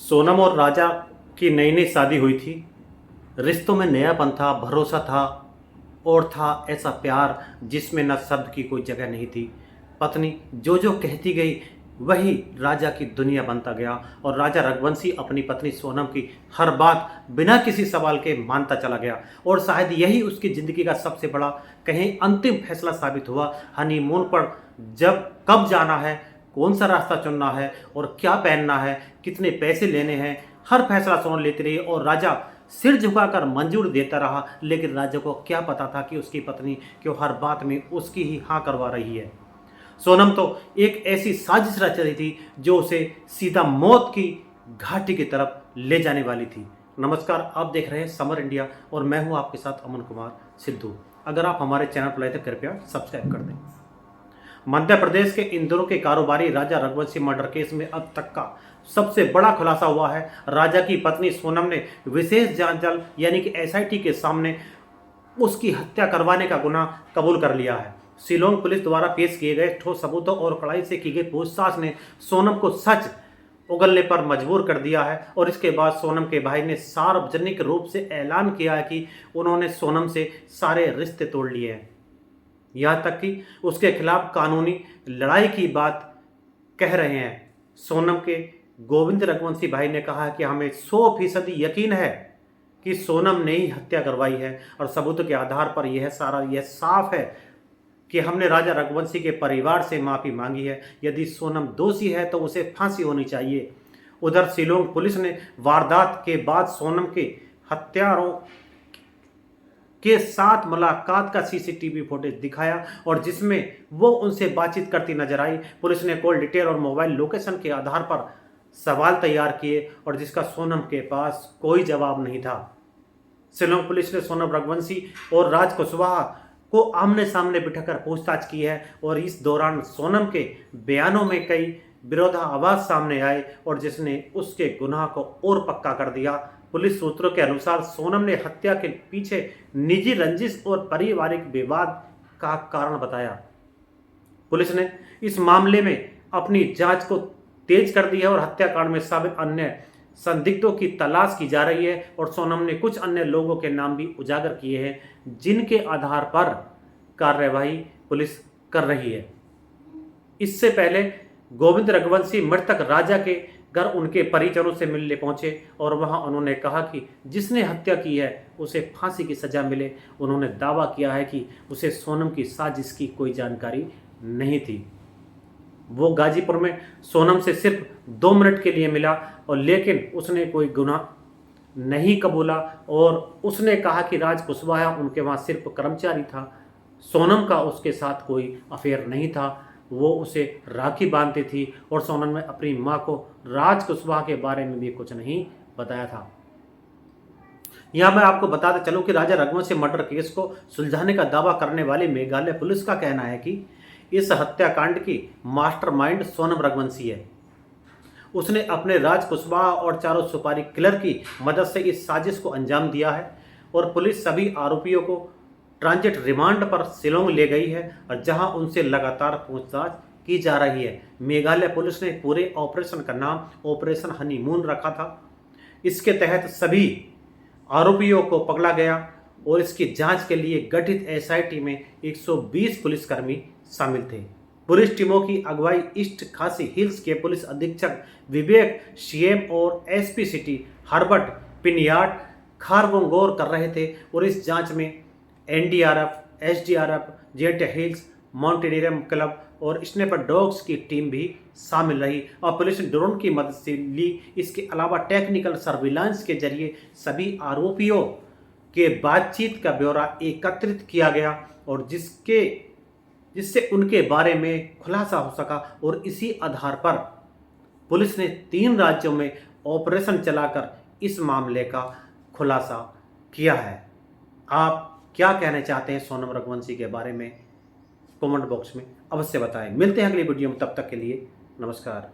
सोनम और राजा की नई नई शादी हुई थी। रिश्तों में नयापन था, भरोसा था और था ऐसा प्यार जिसमें न शब्द की कोई जगह नहीं थी। पत्नी जो जो कहती गई वही राजा की दुनिया बनता गया और राजा रघुवंशी अपनी पत्नी सोनम की हर बात बिना किसी सवाल के मानता चला गया और शायद यही उसकी ज़िंदगी का सबसे बड़ा कहीं अंतिम फैसला साबित हुआ। हनीमून पर जब कब जाना है, कौन सा रास्ता चुनना है और क्या पहनना है, कितने पैसे लेने हैं, हर फैसला सोनम लेती रही और राजा सिर झुकाकर मंजूर देता रहा। लेकिन राजा को क्या पता था कि उसकी पत्नी क्यों हर बात में उसकी ही हाँ करवा रही है। सोनम तो एक ऐसी साजिश रच रही थी जो उसे सीधा मौत की घाटी की तरफ ले जाने वाली थी। नमस्कार, आप देख रहे हैं समर इंडिया और मैं हूं आपके साथ अमन कुमार सिद्धू। अगर आप हमारे चैनल पर आए तो कृपया सब्सक्राइब कर दें। मध्य प्रदेश के इंदौर के कारोबारी राजा रघुवंशी मर्डर केस में अब तक का सबसे बड़ा खुलासा हुआ है। राजा की पत्नी सोनम ने विशेष जांच दल यानी कि एसआईटी के सामने उसकी हत्या करवाने का गुनाह कबूल कर लिया है। शिलोंग पुलिस द्वारा पेश किए गए ठोस सबूतों और कड़ाई से की गई पूछताछ ने सोनम को सच उगलने पर मजबूर कर दिया है और इसके बाद सोनम के भाई ने सार्वजनिक रूप से ऐलान किया है कि उन्होंने सोनम से सारे रिश्ते तोड़ लिए हैं। यहाँ तक कि उसके खिलाफ कानूनी लड़ाई की बात कह रहे हैं। सोनम के गोविंद रघुवंशी भाई ने कहा कि हमें 100% यकीन है कि सोनम ने ही हत्या करवाई है और सबूतों के आधार पर यह साफ है कि हमने राजा रघुवंशी के परिवार से माफ़ी मांगी है। यदि सोनम दोषी है तो उसे फांसी होनी चाहिए। उधर शिलोंग पुलिस ने वारदात के बाद सोनम के हत्यारों के साथ मुलाकात का सीसीटीवी फुटेज दिखाया और जिसमें वो उनसे बातचीत करती नजर आई। पुलिस ने कॉल डिटेल और मोबाइल लोकेशन के आधार पर सवाल तैयार किए और जिसका सोनम के पास कोई जवाब नहीं था। शिलोंग पुलिस ने सोनम रघुवंशी और राज कुशवाहा को आमने सामने बिठाकर पूछताछ की है और इस दौरान सोनम के बयानों में कई विरोधाभास सामने आए और जिसने उसके गुनाह को और पक्का कर दिया। पुलिस सूत्रों के अनुसार सोनम ने हत्या के पीछे निजी रंजिश और पारिवारिक विवाद का कारण बताया। पुलिस ने इस मामले में अपनी जांच को तेज कर दी है और हत्याकांड में शामिल अन्य संदिग्धों की तलाश की जा रही है और सोनम ने कुछ अन्य लोगों के नाम भी उजागर किए हैं जिनके आधार पर कार्यवाही पुलिस कर रही है। इससे पहले गोविंद रघुवंशी मृतक राजा के घर उनके परिजनों से मिलने पहुंचे और वहां उन्होंने कहा कि जिसने हत्या की है उसे फांसी की सजा मिले। उन्होंने दावा किया है कि उसे सोनम की साजिश की कोई जानकारी नहीं थी। वो गाजीपुर में सोनम से सिर्फ 2 मिनट के लिए मिला और लेकिन उसने कोई गुनाह नहीं कबूला और उसने कहा कि राज कुशवाहा उनके वहाँ सिर्फ कर्मचारी था। सोनम का उसके साथ कोई अफेयर नहीं था। वो उसे राखी बांधती थी और सोनम ने अपनी माँ को राज कुशवाहा के बारे में भी कुछ नहीं बताया था। यहाँ मैं आपको बताते चलूँ कि राजा रघुवंशी मर्डर केस को सुलझाने का दावा करने वाली मेघालय पुलिस का कहना है कि इस हत्याकांड की मास्टरमाइंड सोनम रघुवंशी है। उसने अपने राज कुशवाहा और चारों सुपारी किलर की मदद से इस साजिश को अंजाम दिया है और पुलिस सभी आरोपियों को ट्रांजिट रिमांड पर शिलोंग ले गई है और जहां उनसे लगातार पूछताछ की जा रही है। मेघालय पुलिस ने पूरे ऑपरेशन का नाम ऑपरेशन हनीमून रखा था। इसके तहत सभी आरोपियों को पकड़ा गया और इसकी जांच के लिए गठित एसआईटी में 120 पुलिसकर्मी शामिल थे। पुलिस टीमों की अगुवाई ईस्ट खासी हिल्स के पुलिस अधीक्षक विवेक सीएम और एसपी सिटी हर्बर्ट पिनियाट खारगोंगोर कर रहे थे और इस जांच में NDRF, SDRF, jet hills mountaineering club और स्नेपर डॉग्स की टीम भी शामिल रही और पुलिस ने ड्रोन की मदद से ली। इसके अलावा टेक्निकल सर्विलांस के जरिए सभी आरोपियों के बातचीत का ब्यौरा एकत्रित किया गया और जिससे उनके बारे में खुलासा हो सका और इसी आधार पर पुलिस ने 3 राज्यों में ऑपरेशन चलाकर इस मामले का खुलासा किया है। आप क्या कहना चाहते हैं सोनम रघुवंशी के बारे में? कमेंट बॉक्स में अवश्य बताएं। मिलते हैं अगली वीडियो में, तब तक के लिए नमस्कार।